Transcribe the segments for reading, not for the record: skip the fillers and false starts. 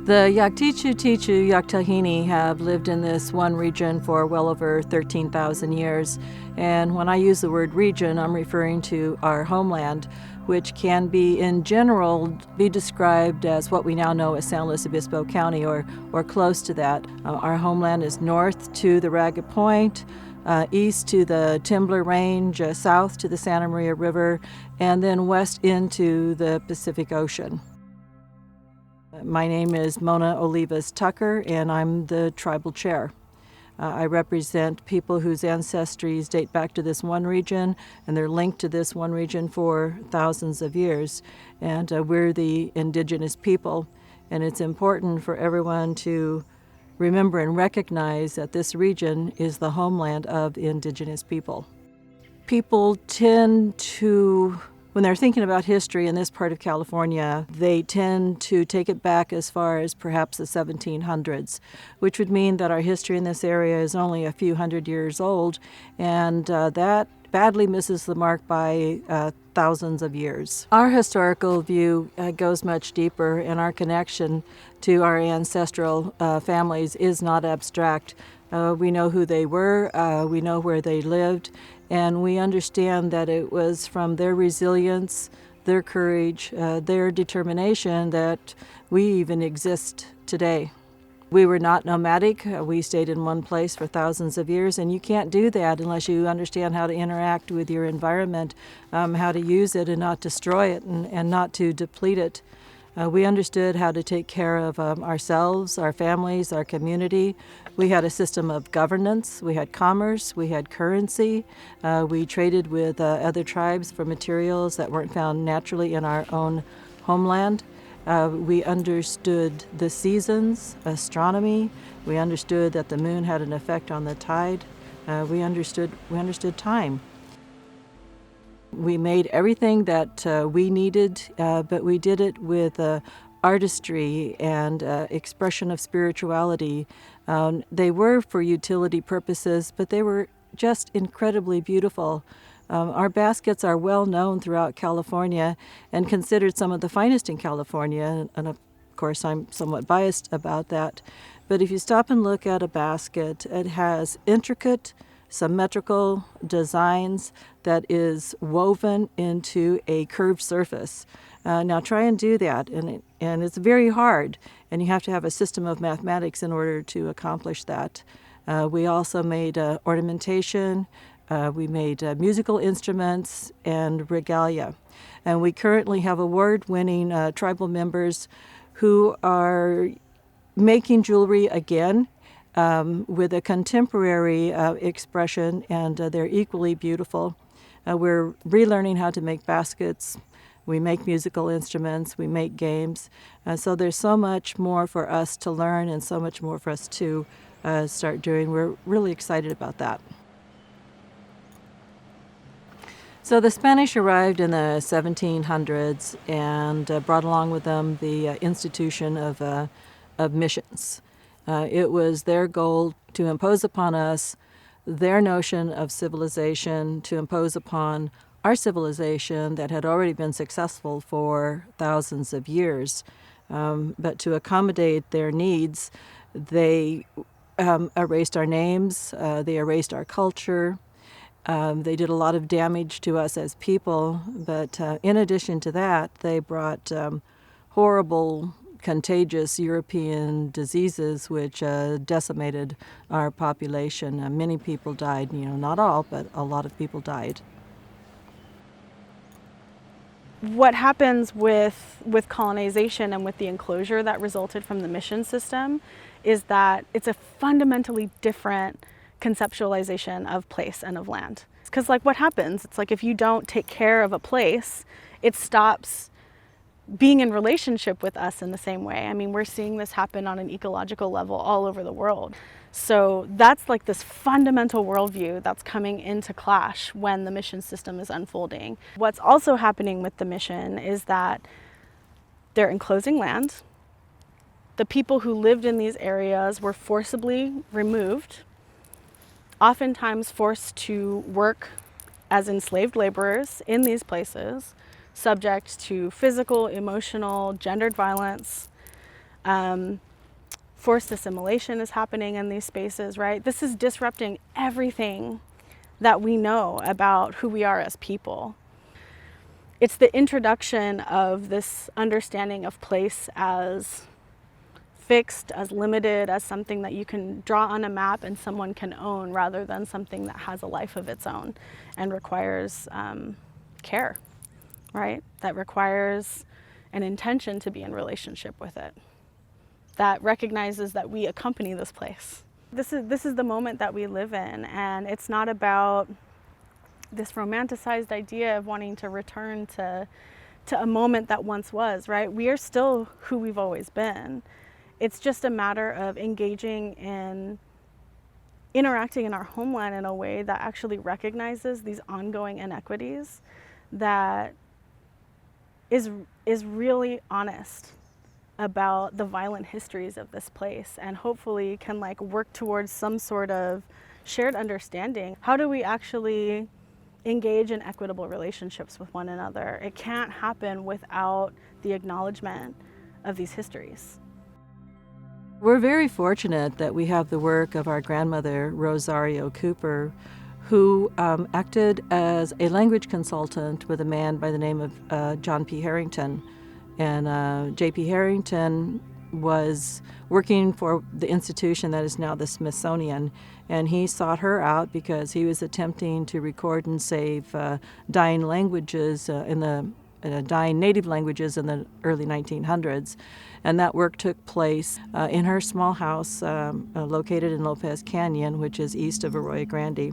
The yttyt Yaktahini have lived in this one region for well over 13,000 years. And when I use the word region, I'm referring to our homeland, which can be, in general, be described as what we now know as San Luis Obispo County or close to that. Our homeland is north to the Ragged Point, east to the Timbler Range, south to the Santa Maria River, and then west into the Pacific Ocean. My name is Mona Olivas Tucker, and I'm the tribal chair. I represent people whose ancestries date back to this one region, and they're linked to this one region for thousands of years. And we're the indigenous people, and it's important for everyone to remember and recognize that this region is the homeland of indigenous people. People tend to, when they're thinking about history in this part of California, they tend to take it back as far as perhaps the 1700s, which would mean that our history in this area is only a few hundred years old, and that badly misses the mark by thousands of years. Our historical view goes much deeper, and our connection to our ancestral families is not abstract. We know who they were, we know where they lived, and we understand that it was from their resilience, their courage, their determination that we even exist today. We were not nomadic. We stayed in one place for thousands of years, and you can't do that unless you understand how to interact with your environment, how to use it and not destroy it and not to deplete it. We understood how to take care of ourselves, our families, our community. We had a system of governance, we had commerce, we had currency. We traded with other tribes for materials that weren't found naturally in our own homeland. We understood the seasons, astronomy. We understood that the moon had an effect on the tide. We understood time. We made everything that we needed, but we did it with artistry and expression of spirituality. They were for utility purposes, but they were just incredibly beautiful. Our baskets are well known throughout California and considered some of the finest in California, and of course I'm somewhat biased about that. But if you stop and look at a basket, it has intricate, symmetrical designs that is woven into a curved surface. Now try and do that, and it's very hard, and you have to have a system of mathematics in order to accomplish that. We also made ornamentation. We made musical instruments and regalia. And we currently have award-winning tribal members who are making jewelry again with a contemporary expression, and they're equally beautiful. We're relearning how to make baskets. We make musical instruments. We make games. So there's so much more for us to learn and so much more for us to start doing. We're really excited about that. So the Spanish arrived in the 1700s and brought along with them the institution of missions. It was their goal to impose upon us their notion of civilization, to impose upon our civilization that had already been successful for thousands of years. But to accommodate their needs, they erased our names, they erased our culture. They did a lot of damage to us as people, but in addition to that, they brought horrible, contagious European diseases which decimated our population. Many people died, not all, but a lot of people died. What happens with colonization and with the enclosure that resulted from the mission system is that it's a fundamentally different conceptualization of place and of land. Because what happens, it's like if you don't take care of a place, it stops being in relationship with us in the same way. I mean, we're seeing this happen on an ecological level all over the world. So that's this fundamental worldview that's coming into clash when the mission system is unfolding. What's also happening with the mission is that they're enclosing land. The people who lived in these areas were forcibly removed, oftentimes forced to work as enslaved laborers in these places, subject to physical, emotional, gendered violence, Forced assimilation is happening in these spaces, right? This is disrupting everything that we know about who we are as people. It's the introduction of this understanding of place as fixed, as limited, as something that you can draw on a map and someone can own, rather than something that has a life of its own and requires care, right? That requires an intention to be in relationship with it, that recognizes that we accompany this place. This is the moment that we live in, and it's not about this romanticized idea of wanting to return to a moment that once was, right? We are still who we've always been. It's just a matter of engaging in interacting in our homeland in a way that actually recognizes these ongoing inequities, that is really honest about the violent histories of this place, and hopefully can like work towards some sort of shared understanding. How do we actually engage in equitable relationships with one another? It can't happen without the acknowledgement of these histories. We're very fortunate that we have the work of our grandmother, Rosario Cooper, who acted as a language consultant with a man by the name of John P. Harrington. And J.P. Harrington was working for the institution that is now the Smithsonian, and he sought her out because he was attempting to record and save dying languages dying native languages in the early 1900s. And that work took place in her small house located in Lopez Canyon, which is east of Arroyo Grande.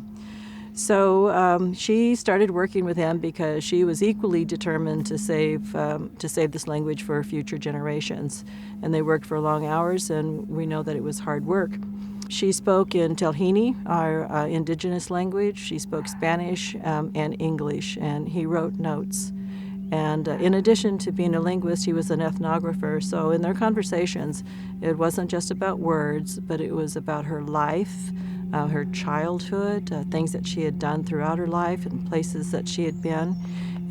So she started working with him because she was equally determined to save this language for future generations. And they worked for long hours, and we know that it was hard work. She spoke in Telhini, our indigenous language. She spoke Spanish and English, and he wrote notes. And in addition to being a linguist, he was an ethnographer. So in their conversations, it wasn't just about words, but it was about her life, her childhood, things that she had done throughout her life and places that she had been.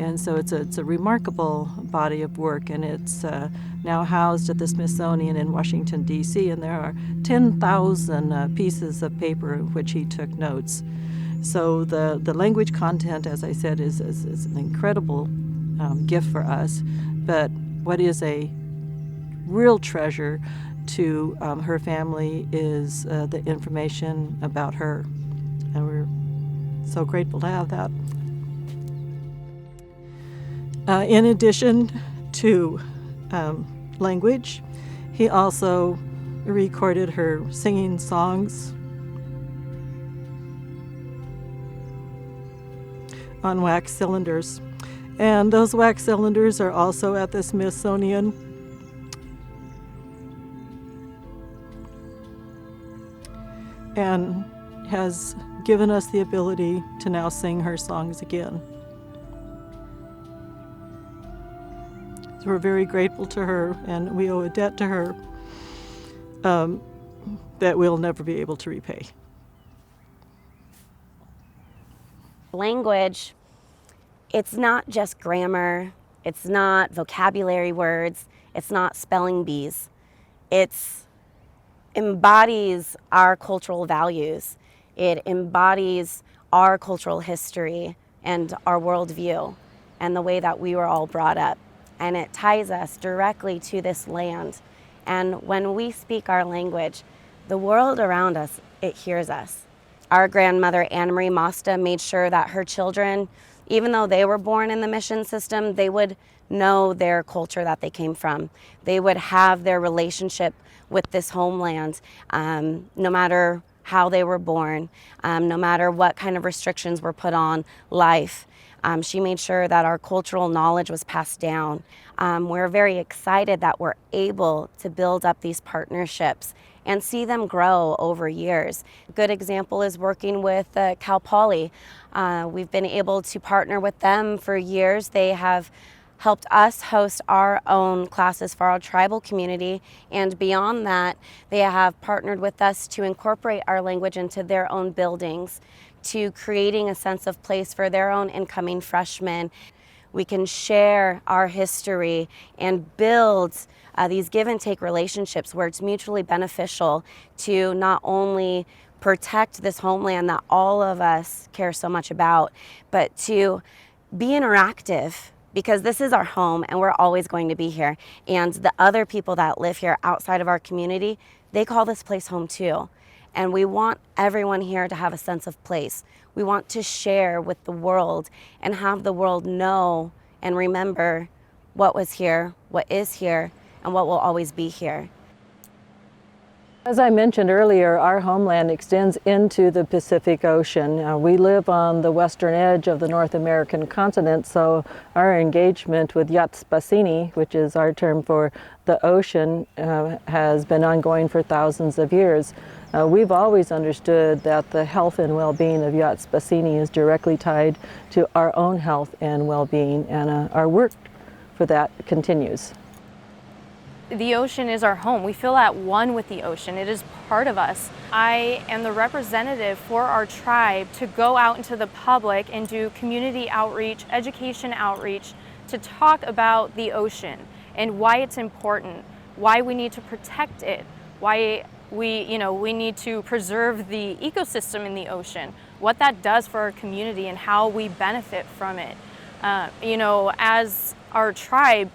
And so it's a remarkable body of work, and it's now housed at the Smithsonian in Washington, D.C., and there are 10,000 pieces of paper in which he took notes. So the language content, as I said, is an incredible gift for us, but what is a real treasure to her family is the information about her, and we're so grateful to have that. In addition to language, he also recorded her singing songs on wax cylinders. And those wax cylinders are also at the Smithsonian. And has given us the ability to now sing her songs again. So we're very grateful to her, and we owe a debt to her that we'll never be able to repay. Language, it's not just grammar, it's not vocabulary words, it's not spelling bees. It embodies our cultural values. It embodies our cultural history and our worldview and the way that we were all brought up. And it ties us directly to this land. And when we speak our language, the world around us, it hears us. Our grandmother, Anna Marie Mosta, made sure that her children, even though they were born in the mission system, they would know their culture that they came from. They would have their relationship with this homeland, no matter how they were born, no matter what kind of restrictions were put on life. She made sure that our cultural knowledge was passed down. We're very excited that we're able to build up these partnerships and see them grow over years. A good example is working with Cal Poly. We've been able to partner with them for years. They have helped us host our own classes for our tribal community, and beyond that, they have partnered with us to incorporate our language into their own buildings, to creating a sense of place for their own incoming freshmen. We can share our history and build these give and take relationships where it's mutually beneficial to not only protect this homeland that all of us care so much about, but to be interactive, because this is our home and we're always going to be here. And the other people that live here outside of our community, they call this place home too. And we want everyone here to have a sense of place. We want to share with the world and have the world know and remember what was here, what is here, and what will always be here. As I mentioned earlier, our homeland extends into the Pacific Ocean. We live on the western edge of the North American continent, so our engagement with yttyt, which is our term for the ocean, has been ongoing for thousands of years. We've always understood that the health and well-being of yttyt is directly tied to our own health and well-being, and our work for that continues. The ocean is our home. We feel at one with the ocean. It is part of us. I am the representative for our tribe to go out into the public and do community outreach, education outreach, to talk about the ocean and why it's important, why we need to protect it, why we need to preserve the ecosystem in the ocean, what that does for our community and how we benefit from it. As our tribe,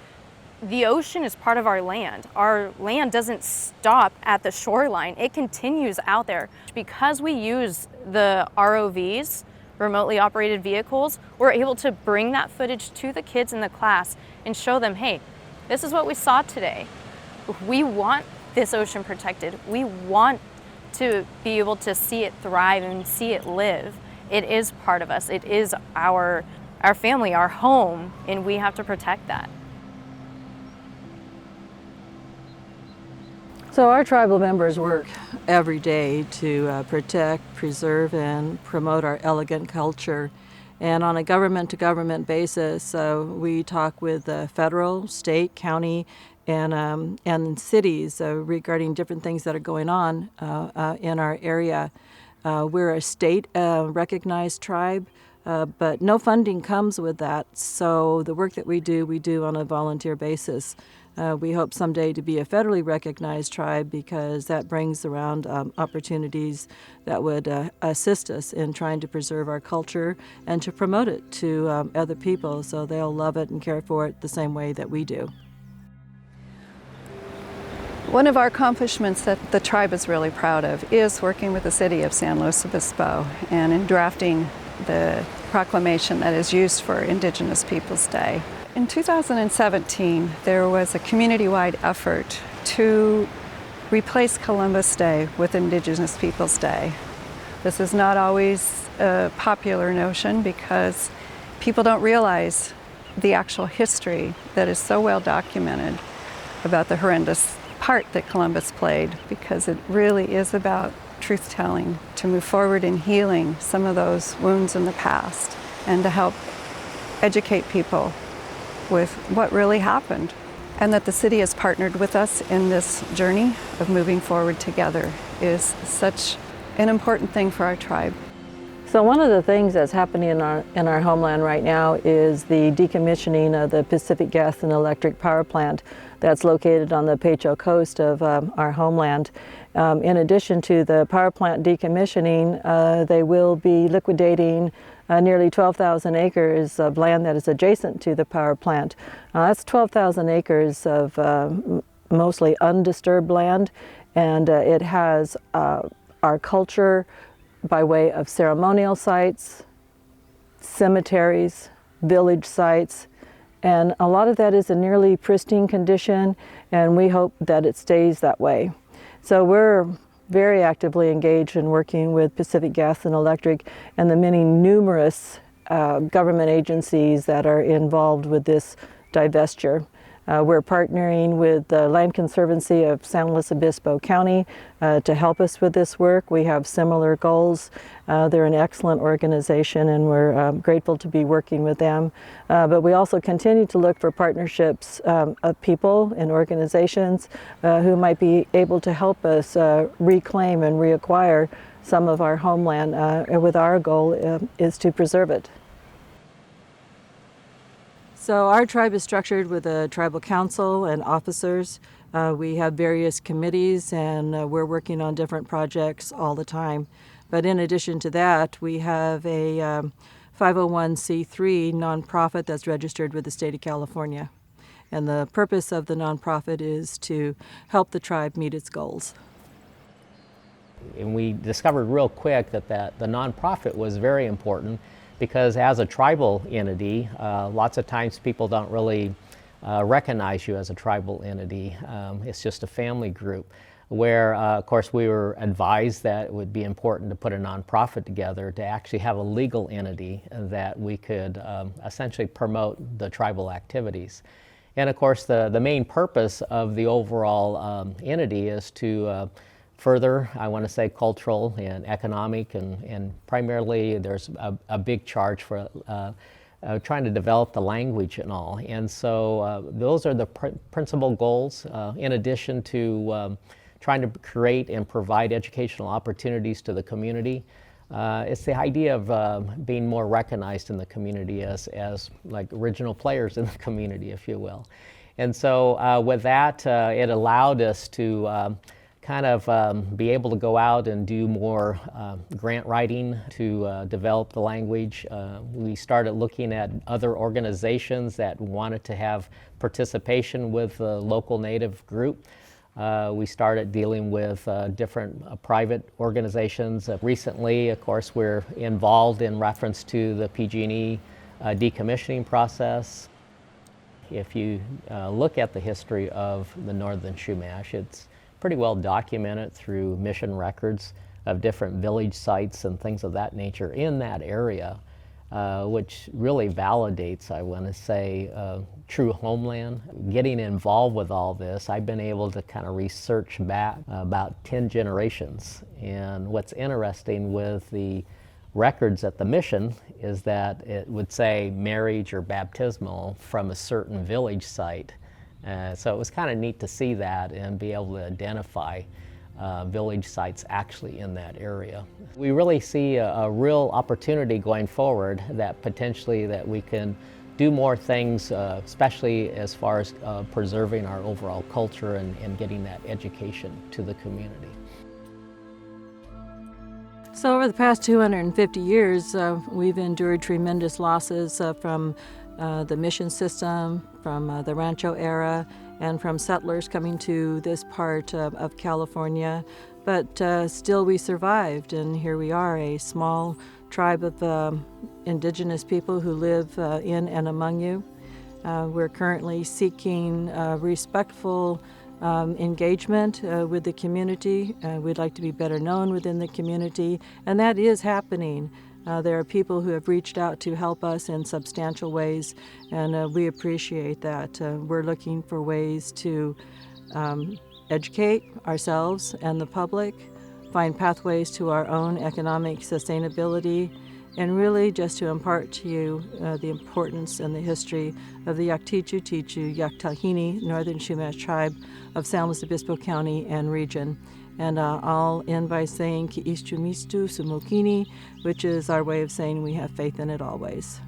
the ocean is part of our land. Our land doesn't stop at the shoreline. It continues out there. Because we use the ROVs, remotely operated vehicles, we're able to bring that footage to the kids in the class and show them, hey, this is what we saw today. We want this ocean protected. We want to be able to see it thrive and see it live. It is part of us. It is our family, our home, and we have to protect that. So our tribal members work every day to protect, preserve, and promote our elegant culture. And on a government-to-government basis, we talk with federal, state, county, and cities regarding different things that are going on in our area. We're a state-recognized tribe, but no funding comes with that. So the work that we do on a volunteer basis. We hope someday to be a federally recognized tribe, because that brings around opportunities that would assist us in trying to preserve our culture and to promote it to other people so they'll love it and care for it the same way that we do. One of our accomplishments that the tribe is really proud of is working with the city of San Luis Obispo and in drafting the proclamation that is used for Indigenous Peoples Day. In 2017, there was a community-wide effort to replace Columbus Day with Indigenous Peoples Day. This is not always a popular notion because people don't realize the actual history that is so well documented about the horrendous part that Columbus played, because it really is about truth-telling to move forward in healing some of those wounds in the past and to help educate people with what really happened, and that the city has partnered with us in this journey of moving forward together is such an important thing for our tribe. So one of the things that's happening in our homeland right now is the decommissioning of the Pacific Gas and Electric Power Plant that's located on the Pecho coast of our homeland. In addition to the power plant decommissioning, they will be liquidating nearly 12,000 acres of land that is adjacent to the power plant. That's 12,000 acres of mostly undisturbed land, and it has our culture by way of ceremonial sites, cemeteries, village sites, and a lot of that is in nearly pristine condition, and we hope that it stays that way. So we're very actively engaged in working with Pacific Gas and Electric and the many numerous government agencies that are involved with this divestiture. We're partnering with the Land Conservancy of San Luis Obispo County to help us with this work. We have similar goals. They're an excellent organization, and we're grateful to be working with them. But we also continue to look for partnerships of people and organizations who might be able to help us reclaim and reacquire some of our homeland, with our goal is to preserve it. So our tribe is structured with a tribal council and officers. We have various committees, and we're working on different projects all the time. But in addition to that, we have a 501c3 nonprofit that's registered with the state of California. And the purpose of the nonprofit is to help the tribe meet its goals. And we discovered real quick that the nonprofit was very important, because as a tribal entity, lots of times people don't really recognize you as a tribal entity. It's just a family group, where of course we were advised that it would be important to put a nonprofit together to actually have a legal entity that we could essentially promote the tribal activities. And of course the main purpose of the overall entity is to further, I want to say, cultural and economic, and primarily there's a big charge for trying to develop the language and all. And so those are the principal goals, in addition to trying to create and provide educational opportunities to the community. It's the idea of being more recognized in the community as like original players in the community, if you will. And so with that, it allowed us to kind of be able to go out and do more grant writing to develop the language. We started looking at other organizations that wanted to have participation with the local Native group. We started dealing with different private organizations. Recently, of course, we're involved in reference to the PG&E decommissioning process. If you look at the history of the Northern Chumash, it's pretty well documented through mission records of different village sites and things of that nature in that area, which really validates, I want to say, true homeland. Getting involved with all this, I've been able to kind of research back about 10 generations. And what's interesting with the records at the mission is that it would say marriage or baptismal from a certain village site. So it was kind of neat to see that and be able to identify village sites actually in that area. We really see a real opportunity going forward that potentially that we can do more things, especially as far as preserving our overall culture and getting that education to the community. So over the past 250 years, we've endured tremendous losses from the mission system, from the Rancho era, and from settlers coming to this part of California. But still we survived, and here we are, a small tribe of indigenous people who live in and among you. We're currently seeking respectful engagement with the community. We'd like to be better known within the community, and that is happening. There are people who have reached out to help us in substantial ways, and we appreciate that. We're looking for ways to educate ourselves and the public, find pathways to our own economic sustainability, and really just to impart to you the importance and the history of the yttyt Yaktahini Northern Chumash tribe of San Luis Obispo County and region. And I'll end by saying Ki Istu Mistu Sumokini, which is our way of saying we have faith in it always.